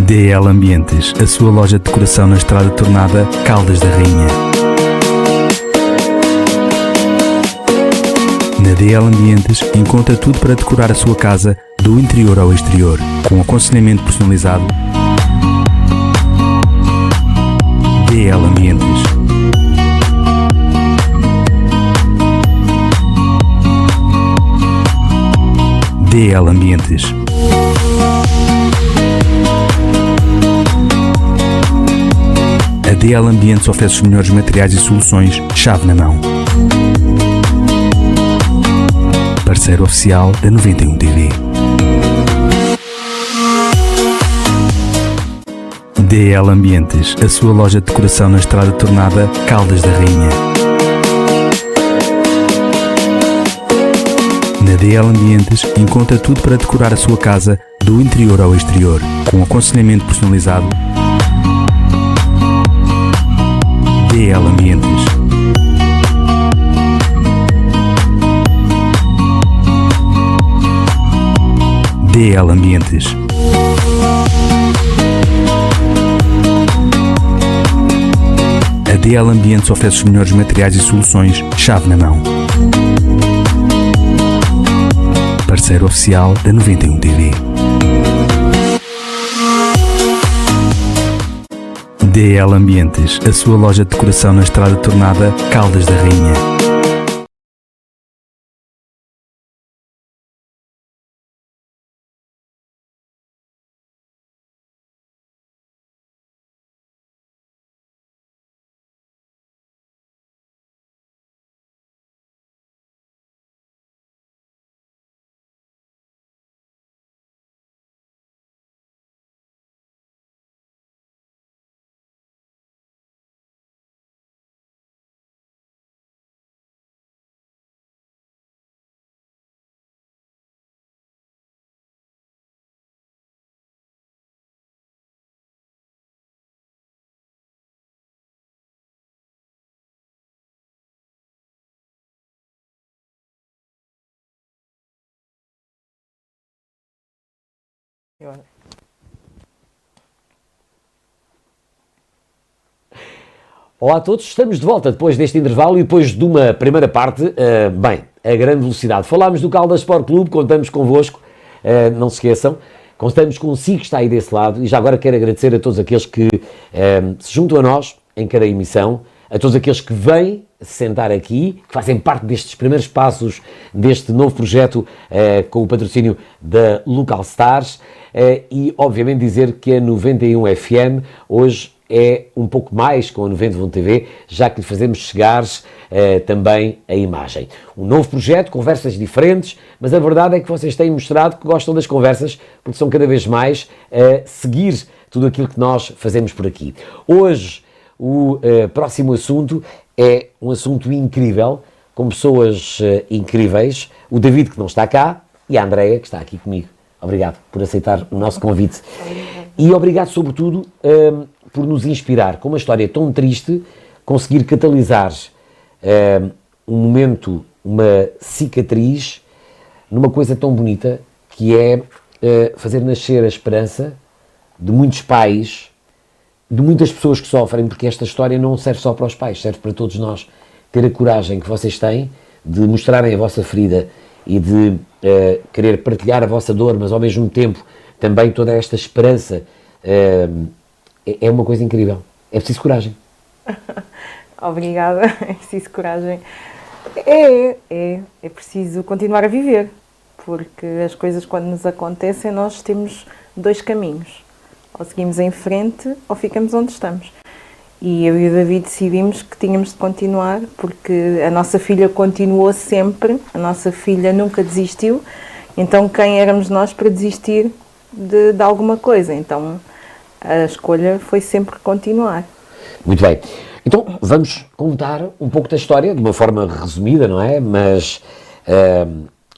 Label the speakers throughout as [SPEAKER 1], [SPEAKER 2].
[SPEAKER 1] DL Ambientes, a sua loja de decoração na Estrada Tornada, Caldas da Rainha. Na DL Ambientes encontra tudo para decorar a sua casa do interior ao exterior, com aconselhamento personalizado. DL Ambientes. DL Ambientes. A DL Ambientes oferece os melhores materiais e soluções, chave na mão. Parceiro oficial da 91 TV. DL Ambientes, a sua loja de decoração na Estrada Tornada, Caldas da Rainha. Na DL Ambientes encontra tudo para decorar a sua casa do interior ao exterior, com aconselhamento personalizado. DL Ambientes. DL Ambientes. A DL Ambientes oferece os melhores materiais e soluções, chave na mão. Parceiro oficial da 91 TV. DL Ambientes, a sua loja de decoração na Estrada Tornada, Caldas da Rainha.
[SPEAKER 2] Olá a todos, estamos de volta depois deste intervalo e depois de uma primeira parte, a grande velocidade. Falámos do Caldas Sport Clube, contamos convosco, não se esqueçam, contamos consigo que está aí desse lado e já agora quero agradecer a todos aqueles que se juntam a nós em cada emissão, a todos aqueles que vêm sentar aqui, que fazem parte destes primeiros passos deste novo projeto com o patrocínio da Local Stars e obviamente dizer que a 91 FM hoje é um pouco mais com a 91 TV, já que lhe fazemos chegar também a imagem. Um novo projeto, conversas diferentes, mas a verdade é que vocês têm mostrado que gostam das conversas, porque são cada vez mais a seguir tudo aquilo que nós fazemos por aqui. Hoje, o próximo assunto é um assunto incrível, com pessoas incríveis, o David, que não está cá, e a Andreia, que está aqui comigo. Obrigado por aceitar o nosso convite. E obrigado, sobretudo, por nos inspirar, com uma história tão triste, conseguir catalisar um momento, uma cicatriz, numa coisa tão bonita, que é fazer nascer a esperança de muitos pais, de muitas pessoas que sofrem, porque esta história não serve só para os pais, serve para todos nós. Ter a coragem que vocês têm de mostrarem a vossa ferida e de querer partilhar a vossa dor, mas ao mesmo tempo também toda esta esperança, é uma coisa incrível. É preciso coragem.
[SPEAKER 3] Obrigada, é preciso coragem. É preciso continuar a viver, porque as coisas quando nos acontecem nós temos dois caminhos. Ou seguimos em frente ou ficamos onde estamos. E eu e o David decidimos que tínhamos de continuar, porque a nossa filha continuou sempre, a nossa filha nunca desistiu, então quem éramos nós para desistir de alguma coisa? Então a escolha foi sempre continuar.
[SPEAKER 2] Muito bem. Então vamos contar um pouco da história, de uma forma resumida, não é? Mas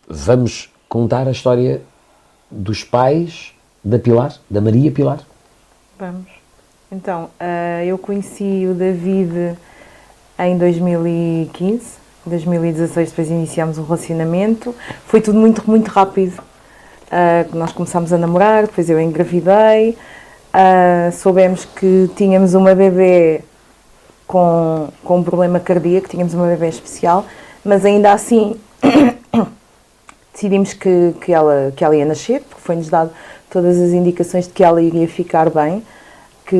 [SPEAKER 2] vamos contar a história dos pais da Pilar, da Maria Pilar.
[SPEAKER 3] Vamos. Então, eu conheci o David em 2015, 2016 depois iniciámos um relacionamento, foi tudo muito rápido. Nós começámos a namorar, depois eu engravidei, Soubemos que tínhamos uma bebê com um problema cardíaco, tínhamos uma bebê especial, mas ainda assim decidimos que ela ia nascer, porque foi-nos dado todas as indicações de que ela iria ficar bem, que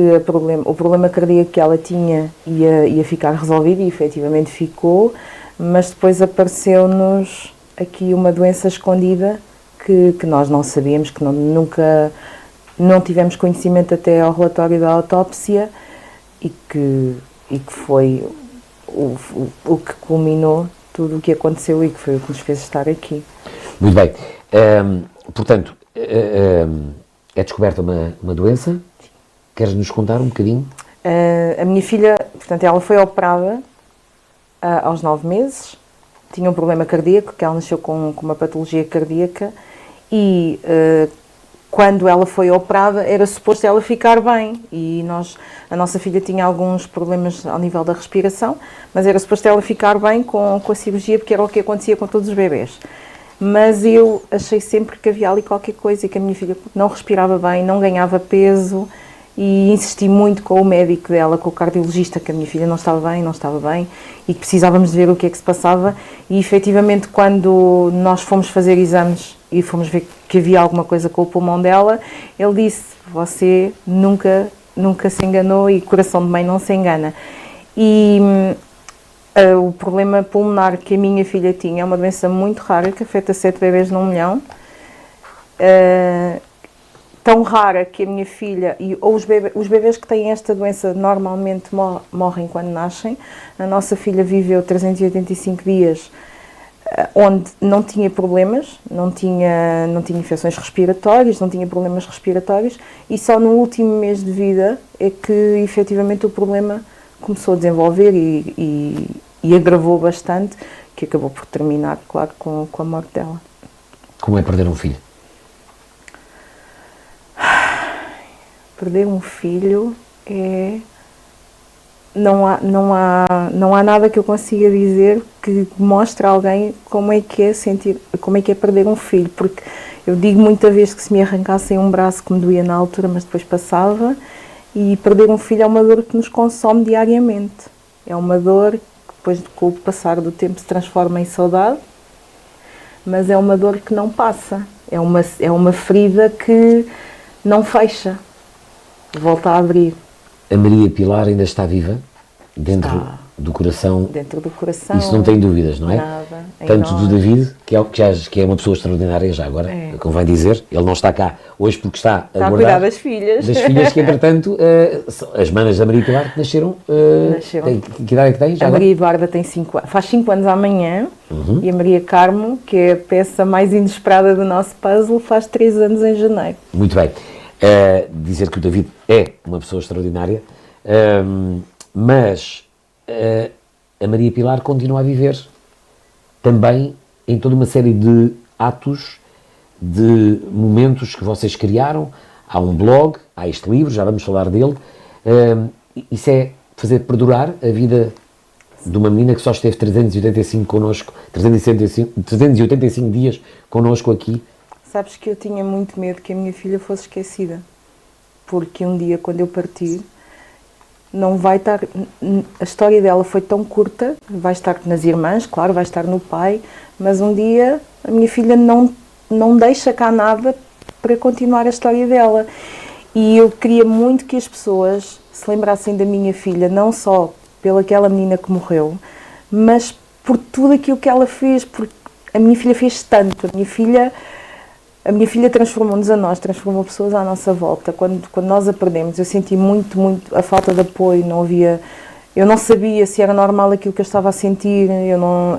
[SPEAKER 3] o problema cardíaco que ela tinha ia ficar resolvido, e efetivamente ficou, mas depois apareceu-nos aqui uma doença escondida que nós não sabíamos, que nunca não tivemos conhecimento até ao relatório da autópsia, e que foi o que culminou tudo o que aconteceu e que foi o que nos fez estar aqui.
[SPEAKER 2] Muito bem. Portanto, é descoberta uma doença. Queres nos contar um bocadinho?
[SPEAKER 3] A minha filha, portanto, ela foi operada aos 9 meses, tinha um problema cardíaco, que ela nasceu com uma patologia cardíaca, e quando ela foi operada era suposto ela ficar bem, e a nossa filha tinha alguns problemas ao nível da respiração, mas era suposto ela ficar bem com a cirurgia, porque era o que acontecia com todos os bebés. Mas eu achei sempre que havia ali qualquer coisa, e que a minha filha não respirava bem, não ganhava peso, e insisti muito com o médico dela, com o cardiologista, que a minha filha não estava bem, e que precisávamos de ver o que é que se passava. E efetivamente, quando nós fomos fazer exames e fomos ver que havia alguma coisa com o pulmão dela, ele disse: você nunca se enganou, e coração de mãe não se engana. E o problema pulmonar que a minha filha tinha é uma doença muito rara, que afeta 7 bebês num milhão. Tão rara que a minha filha, ou os bebês que têm esta doença normalmente morrem quando nascem. A nossa filha viveu 385 dias onde não tinha problemas, não tinha infecções respiratórias, não tinha problemas respiratórios, e só no último mês de vida é que efetivamente o problema começou a desenvolver e agravou bastante, que acabou por terminar, claro, com a morte dela.
[SPEAKER 2] Como é perder um filho?
[SPEAKER 3] Perder um filho não há nada que eu consiga dizer que mostre a alguém como é que é sentir, como é que é perder um filho, porque eu digo muitas vezes que se me arrancassem um braço, que me doía na altura, mas depois passava, e perder um filho é uma dor que nos consome diariamente. É uma dor que depois, com o passar do tempo, se transforma em saudade, mas é uma dor que não passa, é uma ferida que não fecha, volta a abrir.
[SPEAKER 2] A Maria Pilar ainda está viva? Dentro do coração?
[SPEAKER 3] Dentro do coração.
[SPEAKER 2] Isso não tem dúvidas, não é?
[SPEAKER 3] Nada.
[SPEAKER 2] Tanto do David, que é uma pessoa extraordinária já agora, convém dizer. Ele não está cá hoje porque está a
[SPEAKER 3] cuidar das filhas.
[SPEAKER 2] Das filhas que, entretanto, as manas da Maria Pilar que nasceram. Que idade é que tem? Já
[SPEAKER 3] a Maria Eduarda tem 5 anos. Faz 5 anos amanhã. E a Maria Carmo, que é a peça mais inesperada do nosso puzzle, faz 3 anos em janeiro.
[SPEAKER 2] Muito bem. Dizer que o David é uma pessoa extraordinária, mas a Maria Pilar continua a viver também em toda uma série de atos, de momentos que vocês criaram. Há um blog, há este livro, já vamos falar dele. Isso é fazer perdurar a vida de uma menina que só esteve 385 connosco, 385 dias connosco aqui.
[SPEAKER 3] Sabes que eu tinha muito medo que a minha filha fosse esquecida, porque um dia, quando eu partir, não vai estar... A história dela foi tão curta, vai estar nas irmãs, claro, vai estar no pai, mas um dia a minha filha não deixa cá nada para continuar a história dela. E eu queria muito que as pessoas se lembrassem da minha filha, não só pelaquela menina que morreu, mas por tudo aquilo que ela fez, porque a minha filha fez tanto. A minha filha transformou-nos a nós, transformou pessoas à nossa volta. Quando nós a perdemos, eu senti muito a falta de apoio, eu não sabia se era normal aquilo que eu estava a sentir,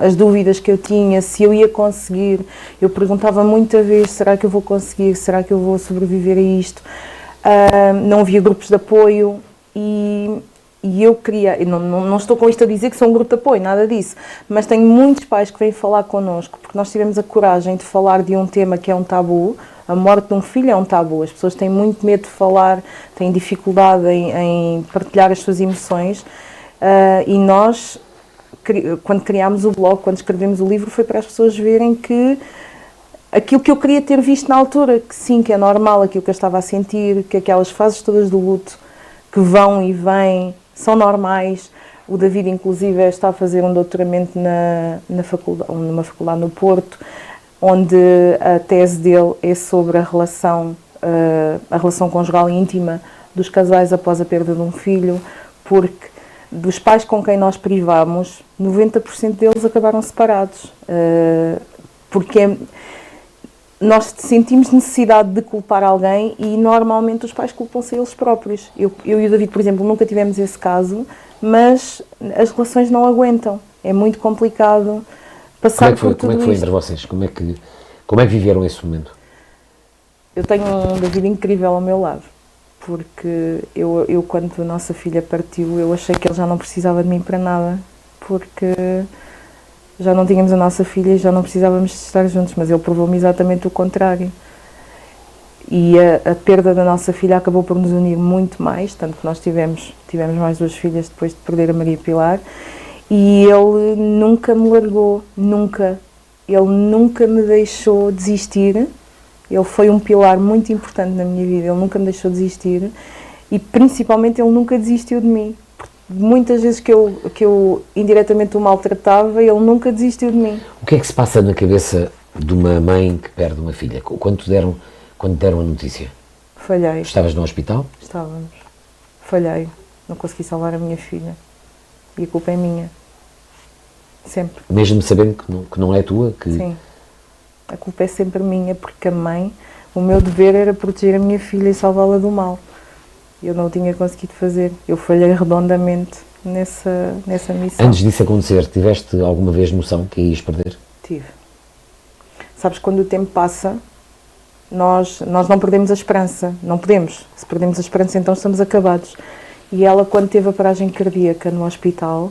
[SPEAKER 3] as dúvidas que eu tinha, se eu ia conseguir. Eu perguntava muita vez: será que eu vou conseguir? Será que eu vou sobreviver a isto? Não havia grupos de apoio e eu queria, não estou com isto a dizer que sou um grupo de apoio, nada disso, mas tenho muitos pais que vêm falar connosco, porque nós tivemos a coragem de falar de um tema que é um tabu. A morte de um filho é um tabu, as pessoas têm muito medo de falar, têm dificuldade em partilhar as suas emoções, e nós, quando criámos o blog, quando escrevemos o livro, foi para as pessoas verem que aquilo que eu queria ter visto na altura, que sim, que é normal, aquilo que eu estava a sentir, que aquelas fases todas do luto que vão e vêm são normais. O David, inclusive, está a fazer um doutoramento numa faculdade no Porto, onde a tese dele é sobre a relação conjugal íntima dos casais após a perda de um filho, porque dos pais com quem nós privamos, 90% deles acabaram separados, porque nós sentimos necessidade de culpar alguém e normalmente os pais culpam-se a eles próprios. Eu e o David, por exemplo, nunca tivemos esse caso, mas as relações não aguentam. É muito complicado passar por tudo isto.
[SPEAKER 2] Como é que foi entre vocês? Como é que viveram esse momento?
[SPEAKER 3] Eu tenho um David incrível ao meu lado, porque eu quando a nossa filha partiu, eu achei que ele já não precisava de mim para nada, porque já não tínhamos a nossa filha e já não precisávamos de estar juntos, mas ele provou-me exatamente o contrário. E a perda da nossa filha acabou por nos unir muito mais, tanto que nós tivemos mais 2 filhas depois de perder a Maria Pilar, e ele nunca me largou, nunca. Ele nunca me deixou desistir. Ele foi um pilar muito importante na minha vida, ele nunca me deixou desistir e principalmente ele nunca desistiu de mim. Muitas vezes que eu indiretamente o maltratava, ele nunca desistiu de mim.
[SPEAKER 2] O que é que se passa na cabeça de uma mãe que perde uma filha? Quando deram a notícia?
[SPEAKER 3] Falhei.
[SPEAKER 2] Estavas no hospital?
[SPEAKER 3] Estávamos. Falhei. Não consegui salvar a minha filha. E a culpa é minha. Sempre.
[SPEAKER 2] Mesmo sabendo que não é tua?
[SPEAKER 3] Sim. A culpa é sempre minha, porque a mãe, o meu dever era proteger a minha filha e salvá-la do mal. Eu não o tinha conseguido fazer. Eu falhei redondamente nessa missão.
[SPEAKER 2] Antes disso acontecer, tiveste alguma vez noção que ias perder?
[SPEAKER 3] Tive. Sabes, quando o tempo passa, nós não perdemos a esperança. Não podemos. Se perdemos a esperança, então estamos acabados. E ela, quando teve a paragem cardíaca no hospital,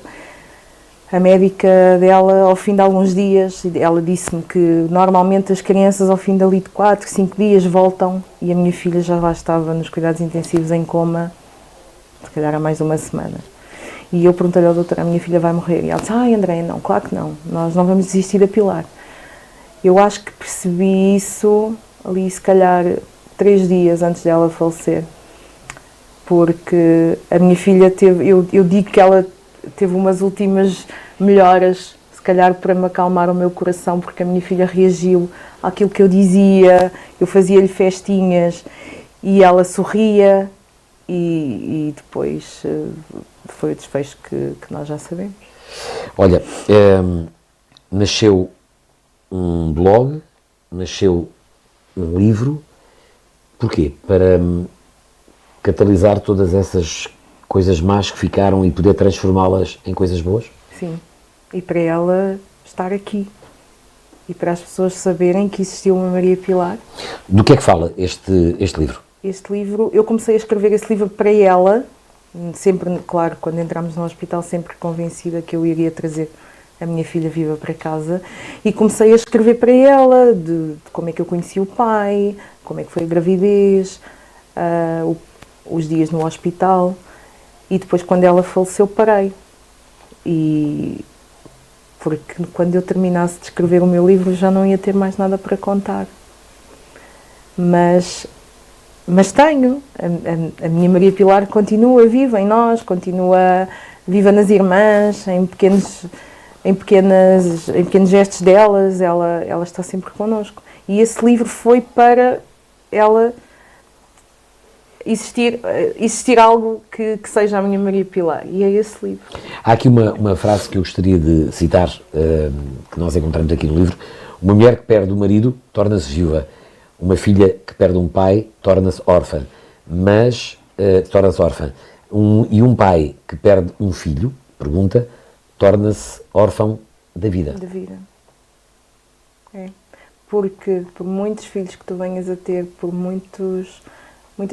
[SPEAKER 3] a médica dela, ao fim de alguns dias, ela disse-me que normalmente as crianças ao fim dali de 4, 5 dias voltam, e a minha filha já lá estava nos cuidados intensivos em coma, se calhar há mais de uma semana. E eu perguntei-lhe ao doutor, a minha filha vai morrer? E ela disse, Andréia, não, claro que não, nós não vamos desistir da Pilar. Eu acho que percebi isso ali, se calhar, 3 dias antes dela falecer, porque a minha filha teve, eu digo que ela teve umas últimas melhoras, se calhar para me acalmar o meu coração, porque a minha filha reagiu àquilo que eu dizia, eu fazia-lhe festinhas e ela sorria e depois foi o desfecho que nós já sabemos.
[SPEAKER 2] Olha, nasceu um blog, nasceu um livro, porquê? Para catalisar todas essas coisas más que ficaram e poder transformá-las em coisas boas?
[SPEAKER 3] Sim, e para ela estar aqui e para as pessoas saberem que existiu uma Maria Pilar.
[SPEAKER 2] Do que é que fala este livro?
[SPEAKER 3] Este livro, eu comecei a escrever esse livro para ela, sempre, claro, quando entramos no hospital, sempre convencida que eu iria trazer a minha filha viva para casa, e comecei a escrever para ela de como é que eu conheci o pai, como é que foi a gravidez, os dias no hospital. E depois, quando ela faleceu, parei. Porque quando eu terminasse de escrever o meu livro, já não ia ter mais nada para contar. Mas tenho. A minha Maria Pilar continua viva em nós, continua viva nas irmãs, em pequenos gestos delas, ela está sempre connosco. E esse livro foi para ela existir algo que seja a minha Maria Pilar, e é esse livro.
[SPEAKER 2] Há aqui uma frase que eu gostaria de citar, que nós encontramos aqui no livro: uma mulher que perde o marido torna-se viúva, uma filha que perde um pai torna-se órfã, um pai que perde um filho, torna-se órfão da vida.
[SPEAKER 3] Da vida. É. Porque por muitos filhos que tu venhas a ter, por muitas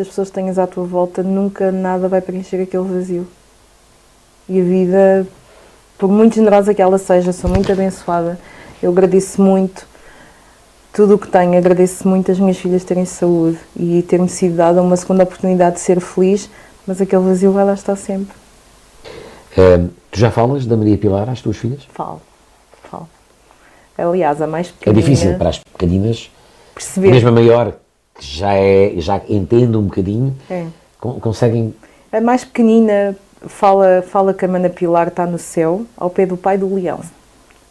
[SPEAKER 3] pessoas que tenhas à tua volta, nunca nada vai preencher aquele vazio. E a vida, por muito generosa que ela seja, sou muito abençoada. Eu agradeço muito tudo o que tenho, agradeço muito as minhas filhas terem saúde e ter-me sido dada uma segunda oportunidade de ser feliz, mas aquele vazio vai lá estar sempre.
[SPEAKER 2] Tu já falas da Maria Pilar às tuas filhas?
[SPEAKER 3] Falo. Aliás, a mais pequenina...
[SPEAKER 2] É difícil para as pequeninas
[SPEAKER 3] perceber.
[SPEAKER 2] Mesmo a maior, que já entende um bocadinho,
[SPEAKER 3] É.
[SPEAKER 2] conseguem...
[SPEAKER 3] A mais pequenina fala que a Mana Pilar está no céu, ao pé do pai do leão.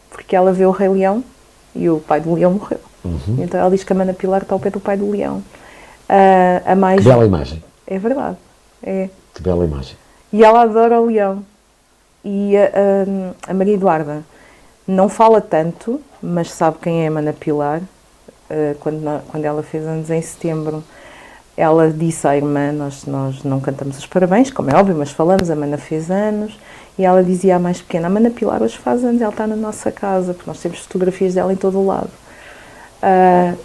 [SPEAKER 3] Porque ela vê o Rei Leão e o pai do leão morreu. Então ela diz que a Mana Pilar está ao pé do pai do leão. A mais...
[SPEAKER 2] Que bela imagem.
[SPEAKER 3] É verdade. É.
[SPEAKER 2] Que bela imagem.
[SPEAKER 3] E ela adora o leão. E a Maria Eduarda não fala tanto, mas sabe quem é a Mana Pilar. Quando ela fez anos em setembro, ela disse à irmã, nós não cantamos os parabéns, como é óbvio, mas falamos, a Mana fez anos, e ela dizia à mais pequena, a Mana Pilar hoje faz anos, ela está na nossa casa, porque nós temos fotografias dela em todo o lado.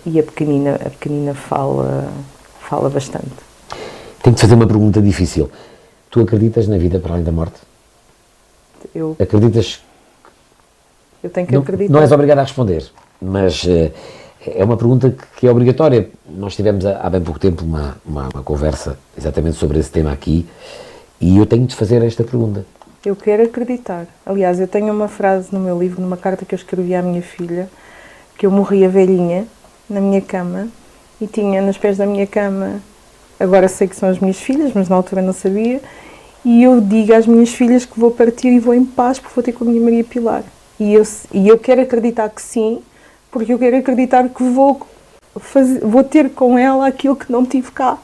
[SPEAKER 3] E a pequenina fala bastante.
[SPEAKER 2] Tenho que fazer uma pergunta difícil. Tu acreditas na vida para além da morte?
[SPEAKER 3] Eu
[SPEAKER 2] Acreditas?
[SPEAKER 3] tenho que acreditar.
[SPEAKER 2] Não és obrigado a responder, mas é uma pergunta que é obrigatória. Nós tivemos há bem pouco tempo uma conversa exatamente sobre esse tema aqui e eu tenho de fazer esta pergunta.
[SPEAKER 3] Eu quero acreditar. Aliás, eu tenho uma frase no meu livro, numa carta que eu escrevi à minha filha, que eu morria velhinha na minha cama e tinha nos pés da minha cama, agora sei que são as minhas filhas, mas na altura não sabia, e eu digo às minhas filhas que vou partir e vou em paz porque vou ter com a minha Maria Pilar. E eu quero acreditar que sim, porque eu quero acreditar que vou ter com ela aquilo que não tive cá.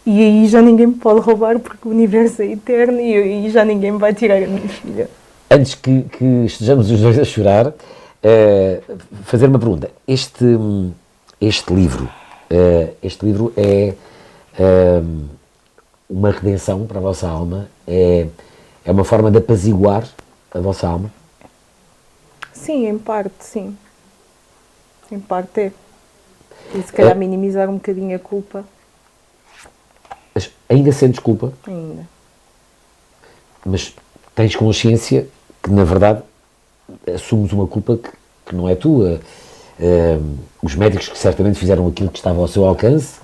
[SPEAKER 3] E aí já ninguém me pode roubar porque o universo é eterno e aí já ninguém me vai tirar a minha filha.
[SPEAKER 2] Antes que estejamos os dois a chorar, fazer uma pergunta. Este livro é uma redenção para a vossa alma? É uma forma de apaziguar a vossa alma?
[SPEAKER 3] Sim, em parte, sim. Em parte é. E se calhar minimizar um bocadinho a culpa.
[SPEAKER 2] Mas ainda sentes culpa?
[SPEAKER 3] Ainda.
[SPEAKER 2] Mas tens consciência que, na verdade, assumes uma culpa que não é tua. Os médicos que certamente fizeram aquilo que estava ao seu alcance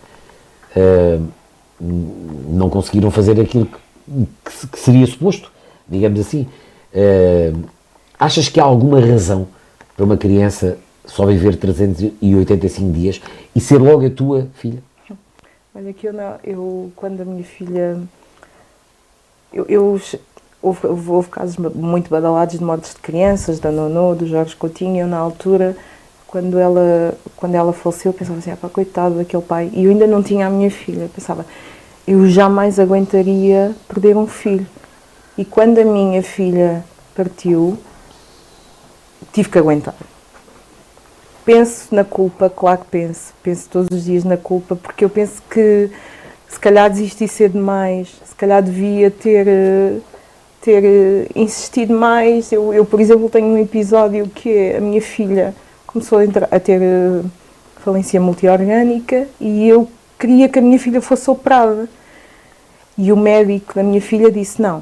[SPEAKER 2] não conseguiram fazer aquilo que seria suposto, digamos assim. Achas que há alguma razão para uma criança só viver 385 dias e ser logo a tua filha?
[SPEAKER 3] Olha que eu quando a minha filha... Houve casos muito badalados de mortes de crianças, da Nonô, do Jorge Coutinho. Eu, na altura, quando ela faleceu, eu pensava assim, coitado daquele pai. E eu ainda não tinha a minha filha. Eu pensava, eu jamais aguentaria perder um filho. E quando a minha filha partiu, tive que aguentar. Penso na culpa, claro que penso. Penso todos os dias na culpa, porque eu penso que se calhar desisti cedo demais, se calhar devia ter insistido mais. Eu, por exemplo, tenho um episódio que a minha filha começou a ter falência multiorgânica e eu queria que a minha filha fosse operada. E o médico da minha filha disse, não,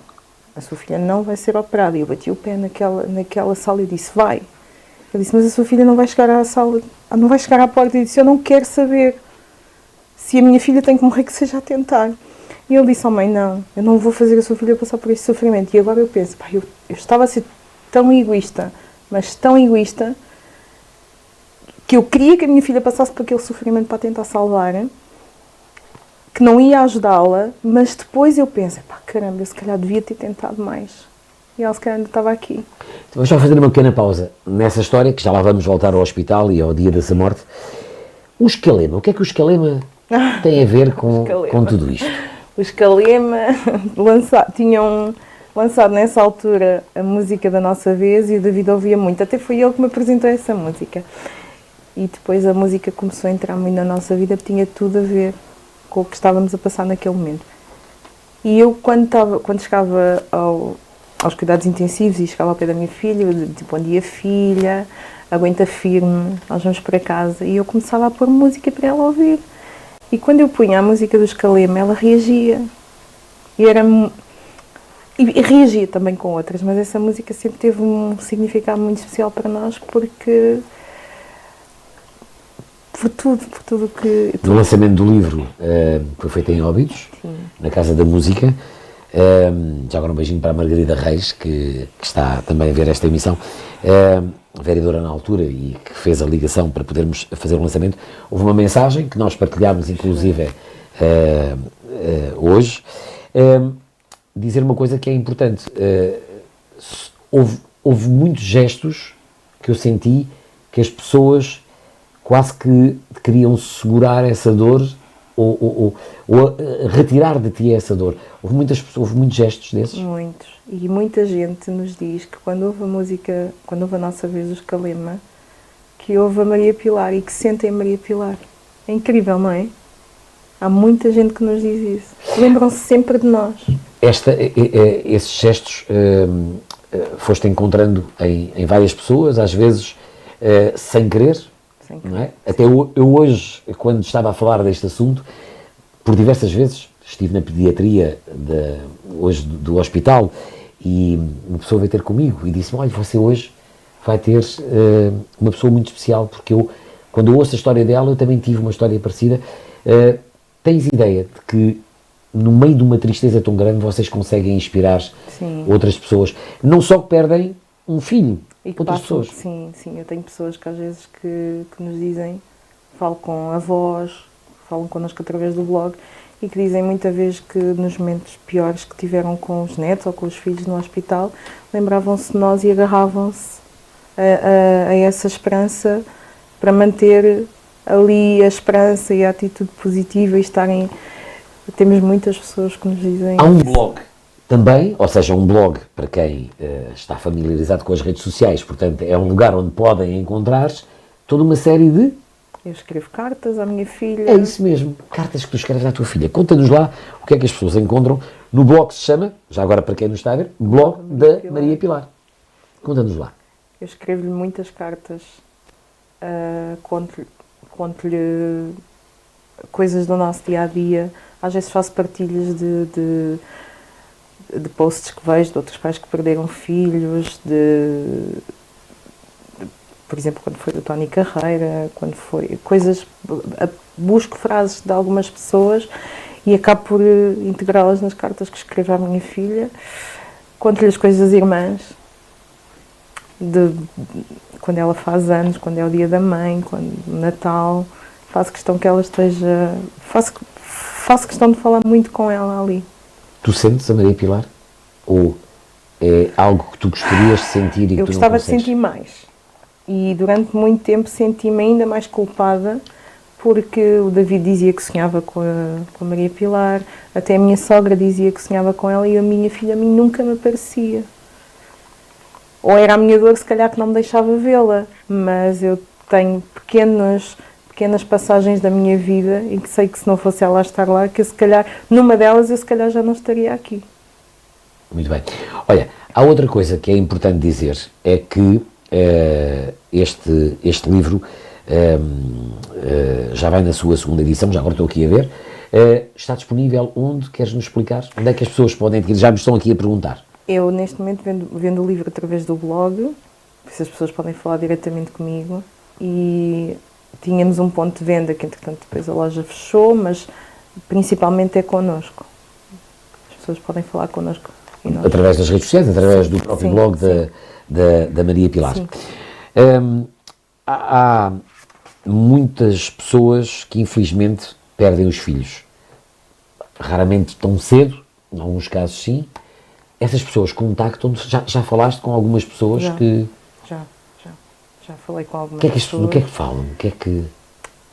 [SPEAKER 3] a sua filha não vai ser operada. E eu bati o pé naquela sala e disse, vai. Ele disse, mas a sua filha não vai chegar à sala, não vai chegar à porta. E disse, eu não quero saber. Se a minha filha tem que morrer, que seja a tentar. E ele disse, mãe, não, eu não vou fazer a sua filha passar por esse sofrimento. E agora eu penso, eu estava a ser tão egoísta, mas tão egoísta, que eu queria que a minha filha passasse por aquele sofrimento para tentar salvar, que não ia ajudá-la, mas depois eu penso, caramba, eu se calhar devia ter tentado mais. E ela se calhar ainda estava aqui.
[SPEAKER 2] Vamos só fazer uma pequena pausa nessa história, que já lá vamos voltar ao hospital e ao dia da sua morte. O escalema, o que é que o escalema tem a ver com tudo isto?
[SPEAKER 3] O Escalema tinham lançado nessa altura a música da Nossa Vez e o David ouvia muito, até foi ele que me apresentou essa música. E depois a música começou a entrar muito na nossa vida, porque tinha tudo a ver com o que estávamos a passar naquele momento. E eu, quando chegava aos cuidados intensivos e chegava ao pé da minha filha, eu dizia, bom dia filha, aguenta firme, nós vamos para casa. E eu começava a pôr música para ela ouvir. E quando eu punha a música do Escalema, ela reagia. E reagia também com outras, mas essa música sempre teve um significado muito especial para nós, porque por tudo que...
[SPEAKER 2] No lançamento do livro, foi feito em Óbidos, sim, na Casa da Música. Já agora um beijinho para a Margarida Reis, que está também a ver esta emissão. vereadora na altura e que fez a ligação para podermos fazer o lançamento, houve uma mensagem que nós partilhámos, inclusive, hoje, dizer uma coisa que é importante. Houve muitos gestos que eu senti que as pessoas quase que queriam segurar essa dor ou retirar de ti essa dor. Houve muitos gestos desses?
[SPEAKER 3] Muitos. E muita gente nos diz que quando ouve a música, quando ouve a Nossa Vez dos Calema, que ouve a Maria Pilar e que sentem a Maria Pilar. É incrível, não é? Há muita gente que nos diz isso. Lembram-se sempre de nós.
[SPEAKER 2] Esses gestos foste encontrando em várias pessoas, às vezes sem querer, não é? Até eu hoje, quando estava a falar deste assunto, por diversas vezes, estive na pediatria hoje do hospital e uma pessoa veio ter comigo e disse-me, olha, você hoje vai ter uma pessoa muito especial, porque quando eu ouço a história dela, eu também tive uma história parecida. Tens ideia de que no meio de uma tristeza tão grande vocês conseguem inspirar outras pessoas, não só que perdem um filho,
[SPEAKER 3] e que
[SPEAKER 2] outras
[SPEAKER 3] passam,
[SPEAKER 2] pessoas.
[SPEAKER 3] Sim, eu tenho pessoas que às vezes que nos dizem, falo com avós, falam connosco através do blog e que dizem muitas vezes que nos momentos piores que tiveram com os netos ou com os filhos no hospital, lembravam-se de nós e agarravam-se a essa esperança para manter ali a esperança e a atitude positiva e estarem... Temos muitas pessoas que nos dizem...
[SPEAKER 2] Há um blog também, ou seja, um blog para quem está familiarizado com as redes sociais, portanto é um lugar onde podem encontrar toda uma série de...
[SPEAKER 3] Eu escrevo cartas à minha filha.
[SPEAKER 2] É isso mesmo, cartas que tu escreves à tua filha. Conta-nos lá o que é que as pessoas encontram no blog que se chama, já agora para quem não está a ver, Blog da Maria Pilar. Conta-nos lá.
[SPEAKER 3] Eu escrevo-lhe muitas cartas, conto-lhe coisas do nosso dia-a-dia. Às vezes faço partilhas de posts que vejo de outros pais que perderam filhos, por exemplo, quando foi do Tony Carreira, quando foi coisas, busco frases de algumas pessoas e acabo por integrá-las nas cartas que escrevo à minha filha. Conto-lhe as coisas das irmãs, quando ela faz anos, quando é o dia da mãe, quando Natal, faço questão que ela esteja, faço questão de falar muito com ela ali.
[SPEAKER 2] Tu sentes a Maria Pilar? Ou é algo que tu gostarias de sentir e que tu não consegues?
[SPEAKER 3] Eu gostava de sentir mais. E durante muito tempo senti-me ainda mais culpada porque o David dizia que sonhava com a Maria Pilar, até a minha sogra dizia que sonhava com ela e a minha filha a mim nunca me aparecia. Ou era a minha dor, se calhar, que não me deixava vê-la, mas eu tenho pequenas passagens da minha vida em que sei que se não fosse ela estar lá, que eu, se calhar, numa delas eu se calhar já não estaria aqui.
[SPEAKER 2] Muito bem. Olha, há outra coisa que é importante dizer, é que este livro já vai na sua segunda edição, já agora estou aqui a ver, está disponível onde? Queres-nos explicar? Onde é que as pessoas podem adquirir? Já me estão aqui a perguntar.
[SPEAKER 3] Eu, neste momento, vendo o livro através do blog, por isso as pessoas podem falar diretamente comigo, e tínhamos um ponto de venda que, entretanto, depois a loja fechou, mas principalmente é connosco. As pessoas podem falar connosco.
[SPEAKER 2] Através das redes sociais, através do próprio blog da Maria Pilar. Há muitas pessoas que, infelizmente, perdem os filhos. Raramente tão cedo, em alguns casos sim. Essas pessoas contactam-te, já falaste com algumas pessoas que...
[SPEAKER 3] Já falei com algumas pessoas.
[SPEAKER 2] O que é que falam? O que é que...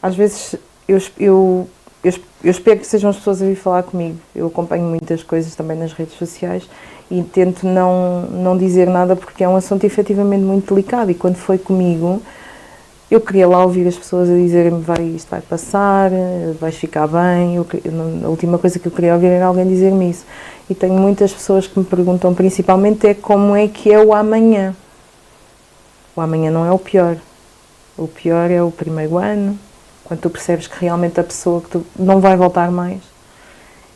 [SPEAKER 3] Às vezes eu espero que sejam as pessoas a vir falar comigo. Eu acompanho muitas coisas também nas redes sociais e tento não dizer nada porque é um assunto efetivamente muito delicado, e quando foi comigo eu queria lá ouvir as pessoas a dizerem-me isto vai passar, vais ficar bem. A última coisa que eu queria ouvir era alguém dizer-me isso. E tenho muitas pessoas que me perguntam principalmente como é que é o amanhã. O amanhã não é o pior. O pior é o primeiro ano, quando tu percebes que realmente a pessoa que tu não vai voltar mais.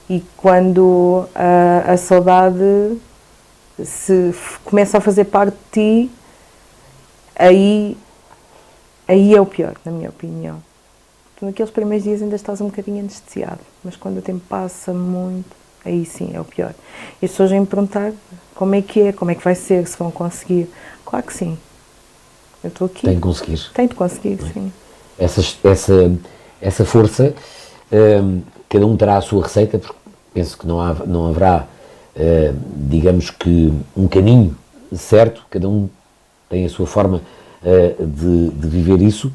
[SPEAKER 3] E quando a saudade se começa a fazer parte de ti, aí é o pior, na minha opinião. Tu, naqueles primeiros dias ainda estás um bocadinho anestesiado, mas quando o tempo passa muito, aí sim é o pior. E as pessoas vêm me perguntar como é que vai ser, se vão conseguir. Claro que sim. Eu estou aqui.
[SPEAKER 2] Tem que conseguir.
[SPEAKER 3] Tem de conseguir, sim.
[SPEAKER 2] Essa força, cada um terá a sua receita, porque penso que não haverá, digamos que, um caminho certo, cada um tem a sua forma de viver isso.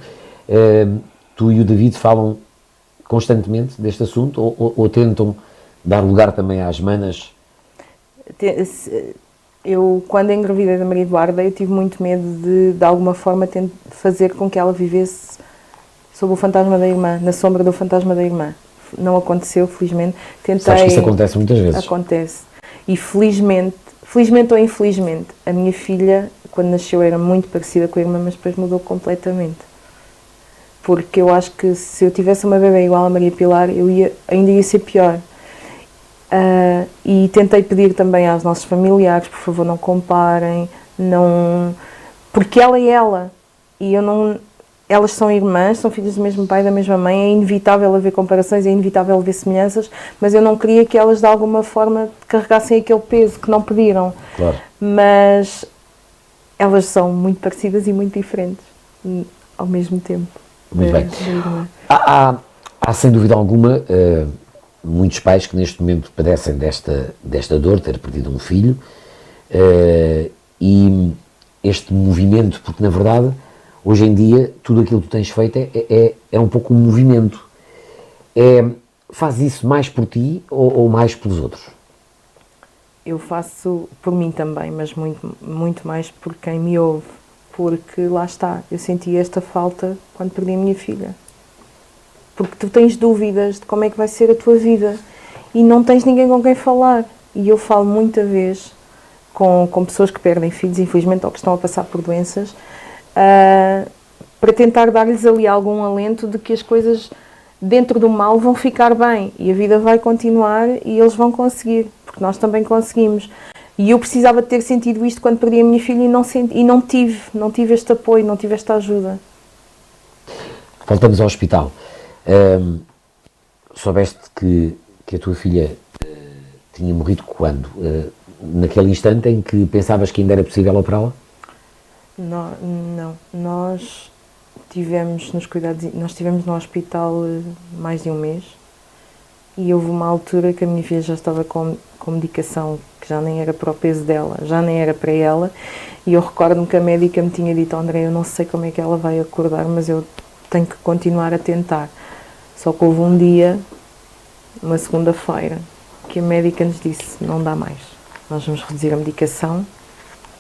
[SPEAKER 2] Tu e o David falam constantemente deste assunto ou tentam dar lugar também às manas?
[SPEAKER 3] Eu, quando engravidei da Maria Eduarda, eu tive muito medo de alguma forma, fazer com que ela vivesse sob o fantasma da irmã, na sombra do fantasma da irmã. Não aconteceu, felizmente.
[SPEAKER 2] Sabes que isso acontece muitas vezes.
[SPEAKER 3] Acontece. E felizmente ou infelizmente, a minha filha, quando nasceu, era muito parecida com a irmã, mas depois mudou completamente. Porque eu acho que se eu tivesse uma bebê igual a Maria Pilar, ainda ia ser pior. E tentei pedir também aos nossos familiares, por favor, não comparem, porque ela é ela, e eu não... Elas são irmãs, são filhas do mesmo pai e da mesma mãe, é inevitável haver comparações, é inevitável haver semelhanças, mas eu não queria que elas de alguma forma carregassem aquele peso que não pediram.
[SPEAKER 2] Claro.
[SPEAKER 3] Mas elas são muito parecidas e muito diferentes ao mesmo tempo.
[SPEAKER 2] Muito bem. Há sem dúvida alguma muitos pais que neste momento padecem desta dor, ter perdido um filho, e este movimento, porque na verdade hoje em dia tudo aquilo que tu tens feito é um pouco um movimento. Faz isso mais por ti ou mais pelos outros?
[SPEAKER 3] Eu faço por mim também, mas muito, muito mais por quem me ouve, porque lá está, eu senti esta falta quando perdi a minha filha. Porque tu tens dúvidas de como é que vai ser a tua vida e não tens ninguém com quem falar. E eu falo muita vez com pessoas que perdem filhos, infelizmente, ou que estão a passar por doenças, para tentar dar-lhes ali algum alento de que as coisas dentro do mal vão ficar bem e a vida vai continuar e eles vão conseguir, porque nós também conseguimos. E eu precisava de ter sentido isto quando perdi a minha filha e não tive este apoio, não tive esta ajuda.
[SPEAKER 2] Voltamos ao hospital. Soubeste que a tua filha tinha morrido quando? Naquele instante em que pensavas que ainda era possível operá-la?
[SPEAKER 3] Não, nós estivemos no hospital mais de um mês e houve uma altura que a minha filha já estava com medicação que já nem era para o peso dela, já nem era para ela, e eu recordo-me que a médica me tinha dito: André, eu não sei como é que ela vai acordar, mas eu tenho que continuar a tentar. Só que houve um dia, uma segunda-feira, que a médica nos disse: não dá mais, nós vamos reduzir a medicação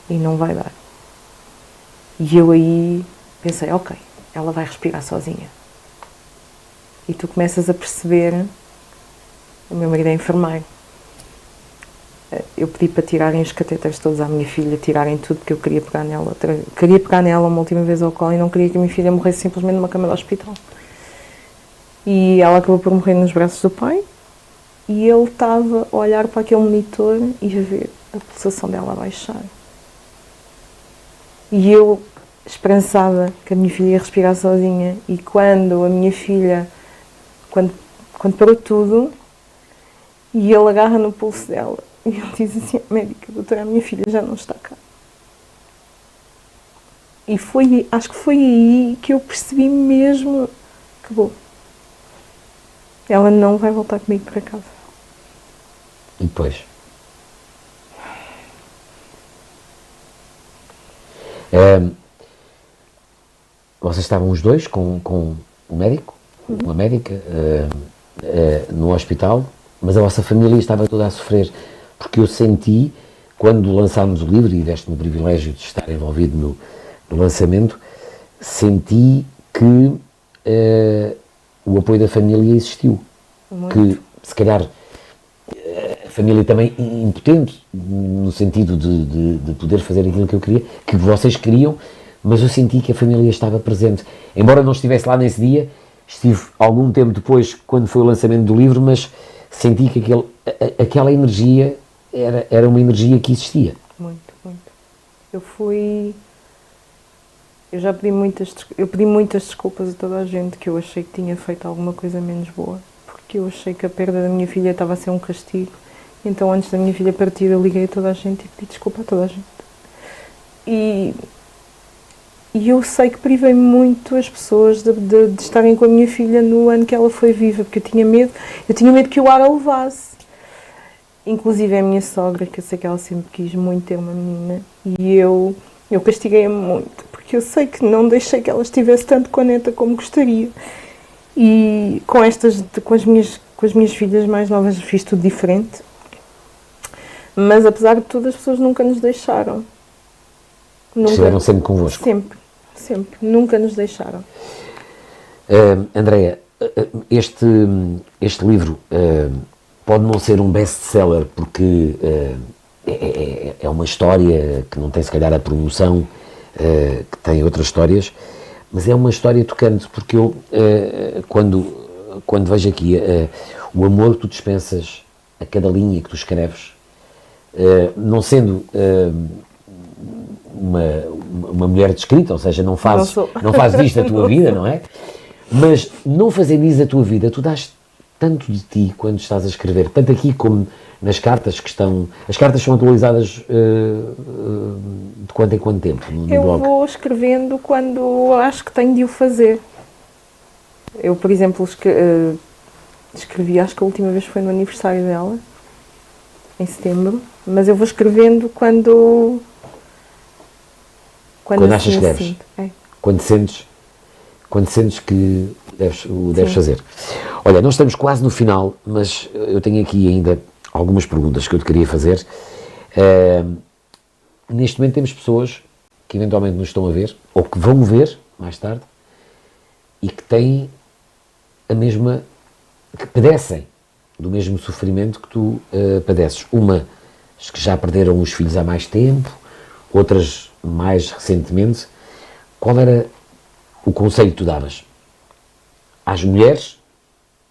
[SPEAKER 3] e não vai dar. E eu aí pensei: ok, ela vai respirar sozinha. E tu começas a perceber, o meu marido é enfermeiro, eu pedi para tirarem os catéteres todos à minha filha, tirarem tudo, porque eu queria pegar nela uma última vez ao colo e não queria que a minha filha morresse simplesmente numa cama de hospital. E ela acabou por morrer nos braços do pai, e ele estava a olhar para aquele monitor e a ver a pulsação dela a baixar. E eu, esperançada que a minha filha ia respirar sozinha, e quando a minha filha, quando parou tudo, e ele agarra no pulso dela, e ele diz assim: médica, doutora, a minha filha já não está cá. E acho que foi aí que eu percebi mesmo que, bom, ela não vai voltar comigo para casa.
[SPEAKER 2] E depois? Vocês estavam os dois com um médico, uma médica, no hospital, mas a vossa família estava toda a sofrer, porque eu senti, quando lançámos o livro, e deste-me o privilégio de estar envolvido no lançamento, senti que o apoio da família existiu.
[SPEAKER 3] Muito.
[SPEAKER 2] Que, se calhar, a família também impotente, no sentido de poder fazer aquilo que eu queria, que vocês queriam, mas eu senti que a família estava presente. Embora não estivesse lá nesse dia, estive algum tempo depois, quando foi o lançamento do livro, mas senti que aquela energia era uma energia que existia.
[SPEAKER 3] Muito, muito. Eu pedi muitas desculpas a toda a gente, que eu achei que tinha feito alguma coisa menos boa, porque eu achei que a perda da minha filha estava a ser um castigo. Então, antes da minha filha partir, eu liguei a toda a gente e pedi desculpa a toda a gente. E E eu sei que privei muito as pessoas de estarem com a minha filha no ano que ela foi viva, porque eu tinha medo que o ar a levasse. Inclusive a minha sogra, que eu sei que ela sempre quis muito ter uma menina, e eu castiguei-a muito, porque eu sei que não deixei que ela estivesse tanto com a neta como gostaria. E com as minhas filhas mais novas fiz tudo diferente, mas apesar de tudo as pessoas nunca nos deixaram.
[SPEAKER 2] Estiveram sempre convosco.
[SPEAKER 3] Sempre, nunca nos deixaram.
[SPEAKER 2] Andréia, este livro pode não ser um best-seller porque é uma história que não tem se calhar a promoção que tem outras histórias, mas é uma história tocante, porque eu quando vejo aqui o amor que tu dispensas a cada linha que tu escreves, não sendo uma mulher descrita, ou seja, não fazes disto a tua vida, não é? Mas não fazendo isso a tua vida, tu dás tanto de ti quando estás a escrever, tanto aqui como nas cartas que estão... As cartas são atualizadas de quanto em quanto tempo no blog?
[SPEAKER 3] Eu vou escrevendo quando acho que tenho de o fazer. Eu, por exemplo, escrevi, acho que a última vez foi no aniversário dela, em setembro, mas eu vou escrevendo quando
[SPEAKER 2] achas que deves. Quando sentes que o deves fazer. Olha, nós estamos quase no final, mas eu tenho aqui ainda algumas perguntas que eu te queria fazer. Neste momento temos pessoas que eventualmente nos estão a ver, ou que vão ver mais tarde, e que têm que padecem do mesmo sofrimento que tu padeces. Umas que já perderam os filhos há mais tempo, outras mais recentemente. Qual era o conselho que tu davas às mulheres,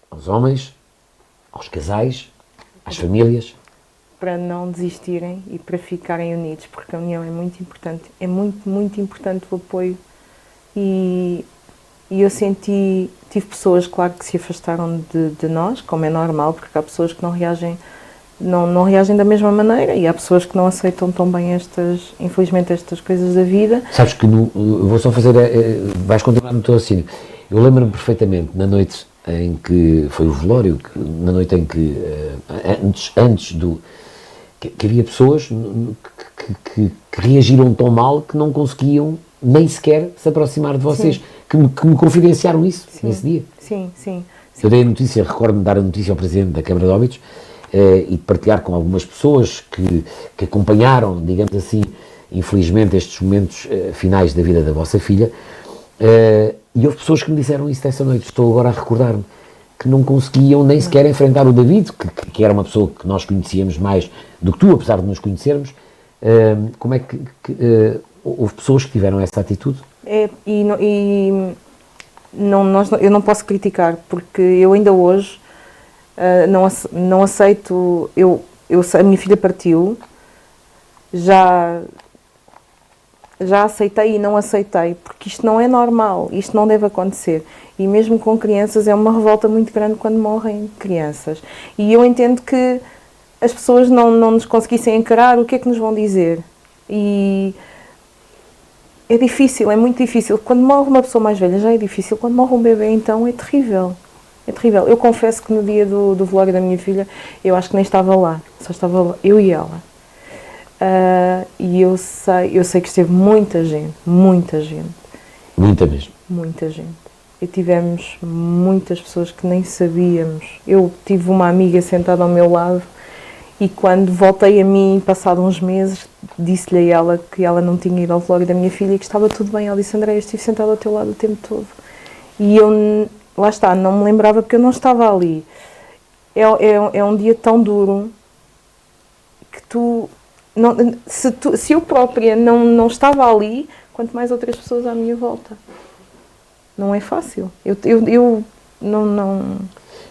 [SPEAKER 2] aos homens, aos casais, às famílias?
[SPEAKER 3] Para não desistirem e para ficarem unidos, porque a união é muito importante. É muito, muito importante o apoio. E eu tive pessoas, claro, que se afastaram de nós, como é normal, porque há pessoas que não reagem da mesma maneira, e há pessoas que não aceitam tão bem infelizmente, estas coisas da vida.
[SPEAKER 2] Sabes que eu vou só fazer, vais continuar no teu raciocínio. Eu lembro-me perfeitamente, na noite em que foi o velório, na noite em que, antes do... que havia pessoas que reagiram tão mal que não conseguiam nem sequer se aproximar de vocês, que me confidenciaram isso nesse dia.
[SPEAKER 3] Sim.
[SPEAKER 2] Eu dei a notícia, recordo-me de dar a notícia ao Presidente da Câmara de Óbidos, e de partilhar com algumas pessoas que acompanharam, digamos assim, infelizmente, estes momentos finais da vida da vossa filha, e houve pessoas que me disseram isso dessa noite, estou agora a recordar-me, que não conseguiam nem sequer enfrentar o David, que era uma pessoa que nós conhecíamos mais do que tu, apesar de nos conhecermos. Como é que houve pessoas que tiveram essa atitude?
[SPEAKER 3] Eu não posso criticar, porque eu ainda hoje não aceito. A minha filha partiu, já aceitei e não aceitei, porque isto não é normal, isto não deve acontecer. E mesmo com crianças é uma revolta muito grande quando morrem crianças. E eu entendo que as pessoas não nos conseguissem encarar, o que é que nos vão dizer? E é difícil, é muito difícil. Quando morre uma pessoa mais velha já é difícil, quando morre um bebê então é terrível. É terrível. Eu confesso que no dia do velório da minha filha, eu acho que nem estava lá, só estava eu e ela. E eu sei que esteve muita gente. Muita mesmo. Muita gente. E tivemos muitas pessoas que nem sabíamos. Eu tive uma amiga sentada ao meu lado e quando voltei a mim, passado uns meses, disse-lhe a ela que ela não tinha ido ao velório da minha filha e que estava tudo bem. Ela disse: André, eu estive sentada ao teu lado o tempo todo. E eu, lá está, não me lembrava porque eu não estava ali. É um dia tão duro que se eu própria não estava ali, quanto mais outras pessoas à minha volta. Não é fácil. Eu não...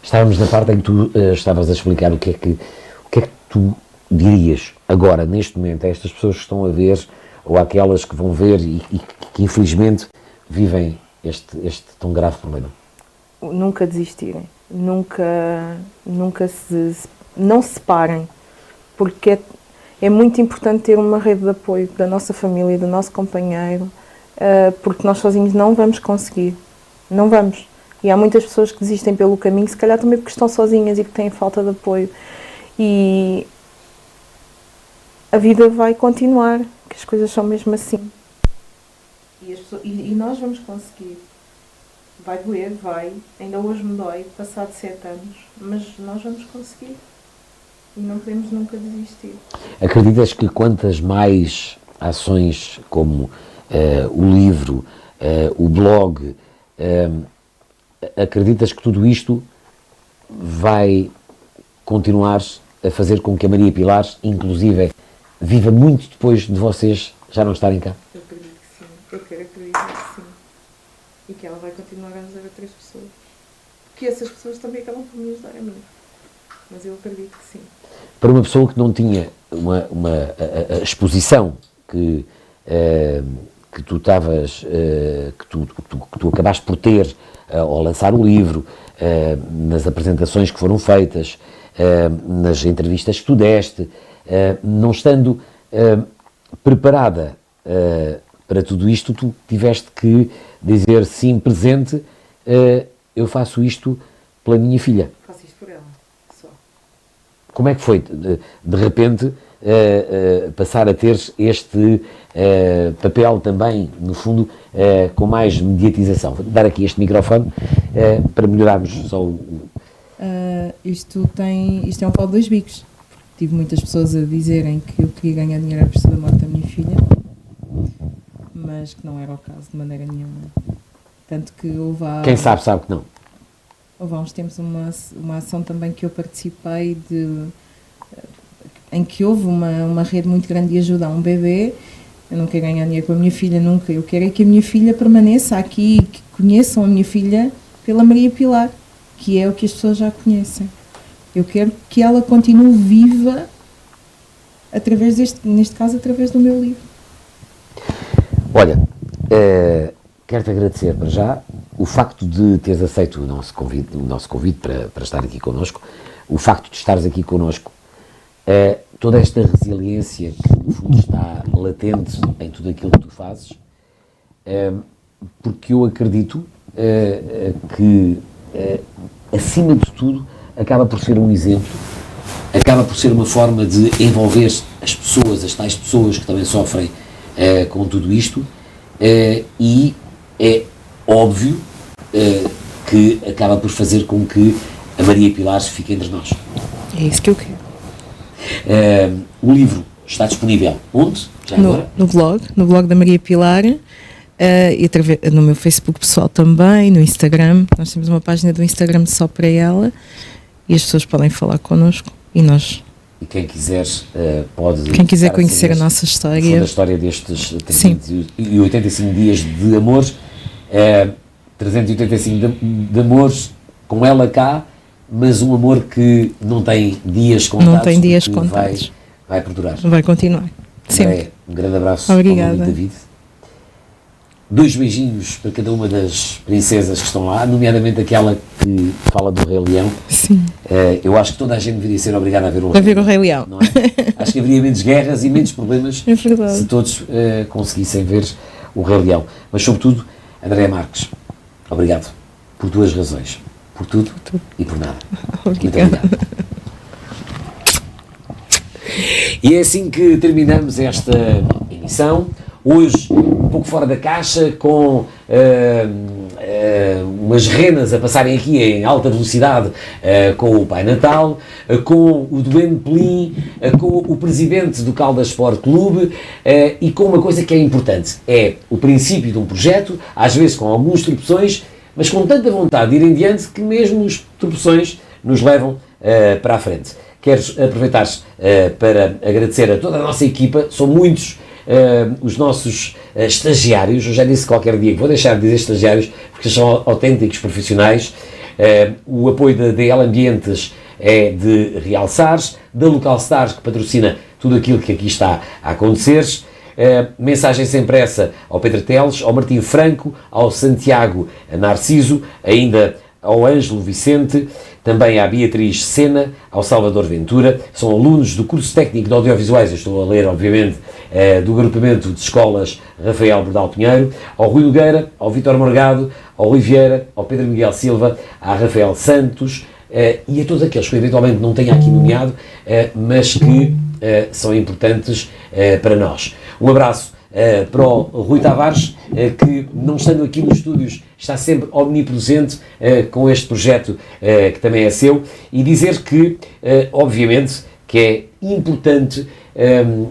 [SPEAKER 2] Estávamos na parte em que tu estavas a explicar o que é que tu dirias agora, neste momento, a estas pessoas que estão a ver, ou àquelas que vão ver e que infelizmente vivem este tão grave problema.
[SPEAKER 3] Nunca desistirem. Nunca não se separem. Porque é muito importante ter uma rede de apoio da nossa família, do nosso companheiro. porque nós sozinhos não vamos conseguir. Não vamos. E há muitas pessoas que desistem pelo caminho, se calhar também porque estão sozinhas e que têm falta de apoio. E a vida vai continuar, que as coisas são mesmo assim. E nós vamos conseguir. Vai doer, vai. Ainda hoje me dói, passado 7 anos. Mas nós vamos conseguir. E não podemos nunca desistir.
[SPEAKER 2] Acreditas que quantas mais ações como o livro, o blog, acreditas que tudo isto vai continuar a fazer com que a Maria Pilar, inclusive, viva muito depois de vocês já não estarem cá?
[SPEAKER 3] Eu acredito que sim. Eu quero acreditar que sim. E que ela vai continuar a ajudar outras pessoas. Que essas pessoas também acabam por me ajudar a mim. Mas eu acredito que sim.
[SPEAKER 2] Para uma pessoa que não tinha a exposição que tu estavas, que tu acabaste por ter ao lançar o livro, nas apresentações que foram feitas, nas entrevistas que tu deste, não estando preparada para tudo isto, tu tiveste que dizer sim, presente, eu faço isto pela minha filha.
[SPEAKER 3] Faço isto por ela, só.
[SPEAKER 2] Como é que foi, de repente, passar a ter este papel também, no fundo, com mais mediatização? Vou dar aqui este microfone para melhorarmos só o...
[SPEAKER 4] Isto é um pau de dois bicos. Tive muitas pessoas a dizerem que eu queria ganhar dinheiro à custa da morte da minha filha, mas que não era o caso de maneira nenhuma. Tanto que
[SPEAKER 2] Quem sabe que não.
[SPEAKER 4] Houve há uns tempos uma ação também que eu participei em que houve uma rede muito grande de ajuda a um bebê. Eu não quero ganhar dinheiro com a minha filha, nunca. Eu quero é que a minha filha permaneça aqui e que conheçam a minha filha pela Maria Pilar, que é o que as pessoas já conhecem. Eu quero que ela continue viva através neste caso, através do meu livro.
[SPEAKER 2] Olha, quero-te agradecer para já o facto de teres aceito o nosso convite para estar aqui connosco, o facto de estares aqui connosco, toda esta resiliência que no fundo está latente em tudo aquilo que tu fazes, porque eu acredito que acima de tudo acaba por ser um exemplo, acaba por ser uma forma de envolver as pessoas, as tais pessoas que também sofrem com tudo isto, e é óbvio que acaba por fazer com que a Maria Pilar fique entre nós.
[SPEAKER 4] É isso que eu quero.
[SPEAKER 2] O livro está disponível onde? Já agora?
[SPEAKER 4] No blog da Maria Pilar, e no meu Facebook pessoal também, no Instagram. Nós temos uma página do Instagram só para ela e as pessoas podem falar connosco e nós.
[SPEAKER 2] E quem quiser pode...
[SPEAKER 4] Quem quiser conhecer a nossa história.
[SPEAKER 2] A história destes 385 dias de amor, 385 de amores com ela cá, mas um amor que não tem dias contados.
[SPEAKER 4] Não tem dias contados.
[SPEAKER 2] Vai perdurar.
[SPEAKER 4] Vai continuar. Sempre.
[SPEAKER 2] Um grande abraço.
[SPEAKER 4] Obrigada.
[SPEAKER 2] Ao David. 2 beijinhos para cada uma das princesas que estão lá, nomeadamente aquela que fala do Rei Leão.
[SPEAKER 4] Sim.
[SPEAKER 2] Eu acho que toda a gente deveria ser obrigada a ver o
[SPEAKER 4] Rei Leão.
[SPEAKER 2] Não é? Acho que haveria menos guerras e menos problemas se todos conseguissem ver o Rei Leão. Mas, sobretudo, Andréa Marques, obrigado por 2 razões. Por tudo e por nada. Muito obrigado. E é assim que terminamos esta emissão. Hoje, um pouco fora da caixa, com umas renas a passarem aqui em alta velocidade com o Pai Natal, com o Duende Pelim, com o presidente do Caldas Sport Clube e com uma coisa que é importante, é o princípio de um projeto, às vezes com algumas tropeções, mas com tanta vontade de ir em diante que mesmo os tropeções nos levam para a frente. Quero aproveitar para agradecer a toda a nossa equipa, são muitos os nossos estagiários, eu já disse qualquer dia que vou deixar de dizer estagiários porque são autênticos profissionais. O apoio da DL Ambientes é de realçar, da Local Stars, que patrocina tudo aquilo que aqui está a acontecer. Mensagem sem pressa ao Pedro Teles, ao Martim Franco, ao Santiago Narciso, ainda ao Ângelo Vicente, também à Beatriz Sena, ao Salvador Ventura, são alunos do curso técnico de audiovisuais, eu estou a ler, obviamente, do agrupamento de escolas Rafael Bordal Pinheiro, ao Rui Nogueira, ao Vítor Morgado, ao Rui Vieira, ao Pedro Miguel Silva, a Rafael Santos, e a todos aqueles que eu eventualmente não tenha aqui nomeado, mas que são importantes para nós. Um abraço para o Rui Tavares, que não estando aqui nos estúdios está sempre omnipresente com este projeto que também é seu, e dizer que, obviamente, que é importante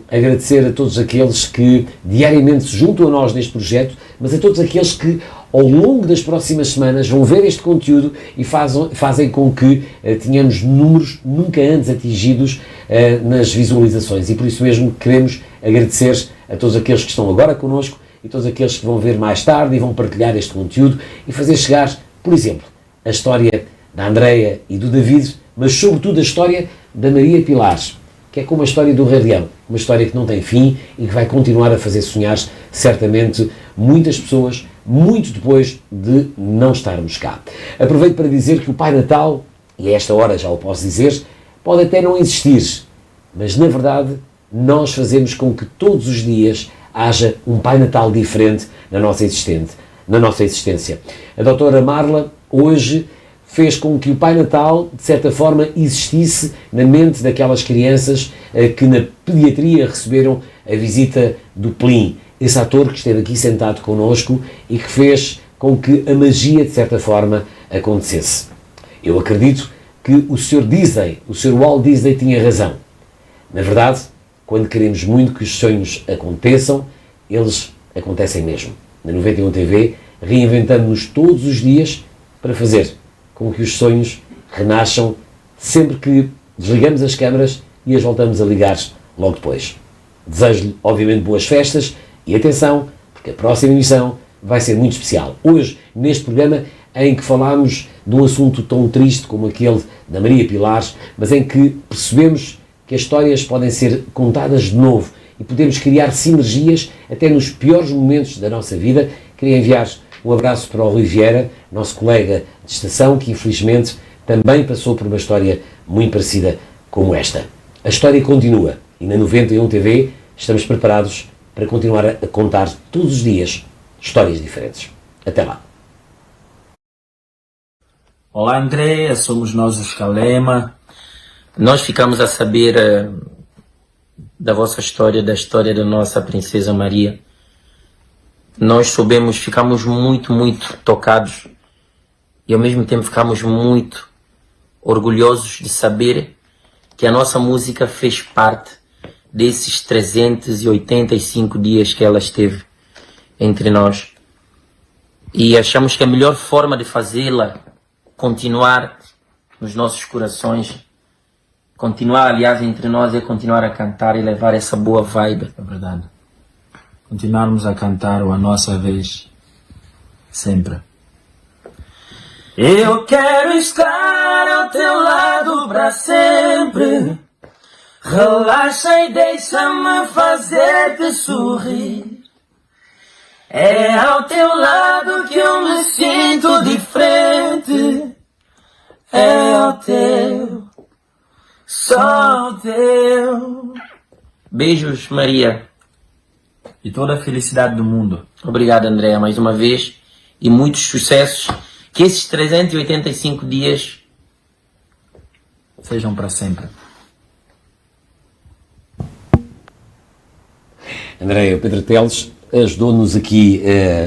[SPEAKER 2] agradecer a todos aqueles que diariamente se juntam a nós neste projeto, mas a todos aqueles que ao longo das próximas semanas vão ver este conteúdo e fazem com que tenhamos números nunca antes atingidos nas visualizações, e por isso mesmo queremos agradecer a todos aqueles que estão agora connosco e todos aqueles que vão ver mais tarde e vão partilhar este conteúdo e fazer chegar, por exemplo, a história da Andreia e do David, mas sobretudo a história da Maria Pilar, que é como a história do Rei Leão, uma história que não tem fim e que vai continuar a fazer sonhar certamente muitas pessoas, muito depois de não estarmos cá. Aproveito para dizer que o Pai Natal, e a esta hora já o posso dizer, pode até não existir, mas na verdade nós fazemos com que todos os dias haja um Pai Natal diferente na nossa existência. A doutora Marla hoje fez com que o Pai Natal, de certa forma, existisse na mente daquelas crianças que na pediatria receberam a visita do Plim, esse ator que esteve aqui sentado connosco e que fez com que a magia, de certa forma, acontecesse. Eu acredito que o Sr. Disney, o Sr. Walt Disney tinha razão. Na verdade, quando queremos muito que os sonhos aconteçam, eles acontecem mesmo. Na 91 TV, reinventamos-nos todos os dias para fazer com que os sonhos renasçam sempre que desligamos as câmaras e as voltamos a ligar logo depois. Desejo-lhe, obviamente, boas festas e atenção, porque a próxima emissão vai ser muito especial. Hoje, neste programa, em que falámos de um assunto tão triste como aquele da Maria Pilar, mas em que percebemos que as histórias podem ser contadas de novo e podemos criar sinergias até nos piores momentos da nossa vida. Queria enviar um abraço para o Rui Vieira, nosso colega de estação, que infelizmente também passou por uma história muito parecida como esta. A história continua e na 91 TV estamos preparados para continuar a contar todos os dias histórias diferentes. Até lá.
[SPEAKER 5] Olá André, somos nós os Calema. Nós ficamos a saber da vossa história, da história da nossa Princesa Maria. Nós soubemos, ficamos muito tocados e ao mesmo tempo ficamos muito orgulhosos de saber que a nossa música fez parte desses 385 dias que ela esteve entre nós. E achamos que a melhor forma de fazê-la continuar nos nossos corações, continuar, aliás, entre nós, é continuar a cantar e levar essa boa vibe.
[SPEAKER 6] É verdade. Continuarmos a cantar a nossa vez, sempre.
[SPEAKER 5] Eu quero estar ao teu lado para sempre. Relaxa e deixa-me fazer-te sorrir. É ao teu lado que eu me sinto diferente. É ao teu, só ao teu. Beijos, Maria.
[SPEAKER 6] E toda a felicidade do mundo.
[SPEAKER 5] Obrigado, Andréa, mais uma vez. E muitos sucessos. Que esses 385 dias
[SPEAKER 6] sejam para sempre.
[SPEAKER 2] Andréa, o Pedro Teles ajudou-nos aqui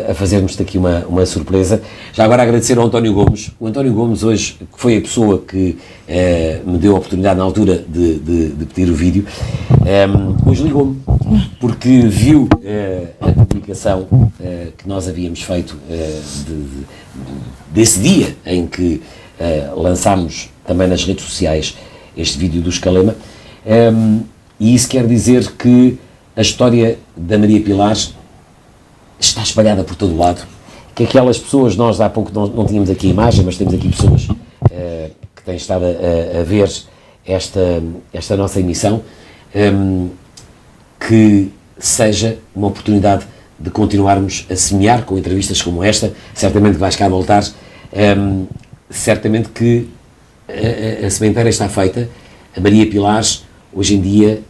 [SPEAKER 2] a fazermos aqui uma surpresa. Já agora agradecer ao António Gomes. O António Gomes hoje, que foi a pessoa que me deu a oportunidade na altura de pedir o vídeo, hoje ligou-me, porque viu a publicação que nós havíamos feito desse dia em que lançámos também nas redes sociais este vídeo do Calema, e isso quer dizer que a história da Maria Pilar está espalhada por todo o lado, que aquelas pessoas, nós há pouco não tínhamos aqui a imagem, mas temos aqui pessoas que têm estado a ver esta nossa emissão, que seja uma oportunidade de continuarmos a semear com entrevistas como esta, certamente que vais cá voltar, certamente que a sementeira está feita. A Maria Pilares, hoje em dia,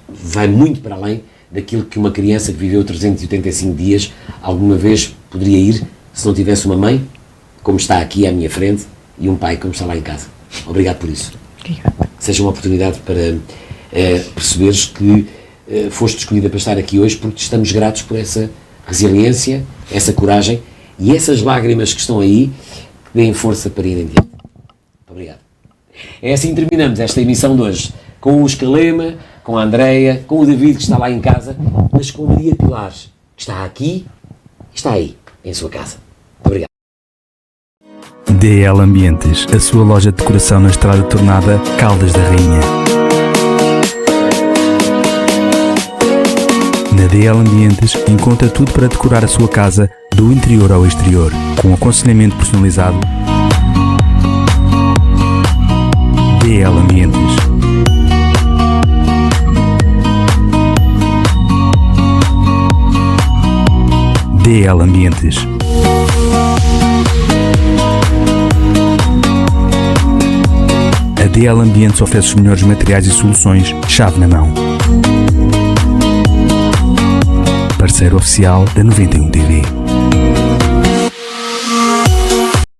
[SPEAKER 2] vai muito para além daquilo que uma criança que viveu 385 dias alguma vez poderia ir se não tivesse uma mãe, como está aqui à minha frente, e um pai, como está lá em casa. Obrigado por isso. Seja uma oportunidade para perceberes que foste escolhida para estar aqui hoje, porque estamos gratos por essa resiliência, essa coragem e essas lágrimas que estão aí, que deem força para ir em diante. Obrigado. É assim que terminamos esta emissão de hoje, com o Escalema, com a Andreia, com o David, que está lá em casa, mas com a Maria Pilares, que está aqui e está aí, em sua casa. Obrigado.
[SPEAKER 1] DL Ambientes, a sua loja de decoração na Estrada Tornada, Caldas da Rainha. Na DL Ambientes encontra tudo para decorar a sua casa do interior ao exterior, com aconselhamento personalizado. DL Ambientes. DL Ambientes. A DL Ambientes oferece os melhores materiais e soluções, chave na mão. Parceiro oficial da 91 TV.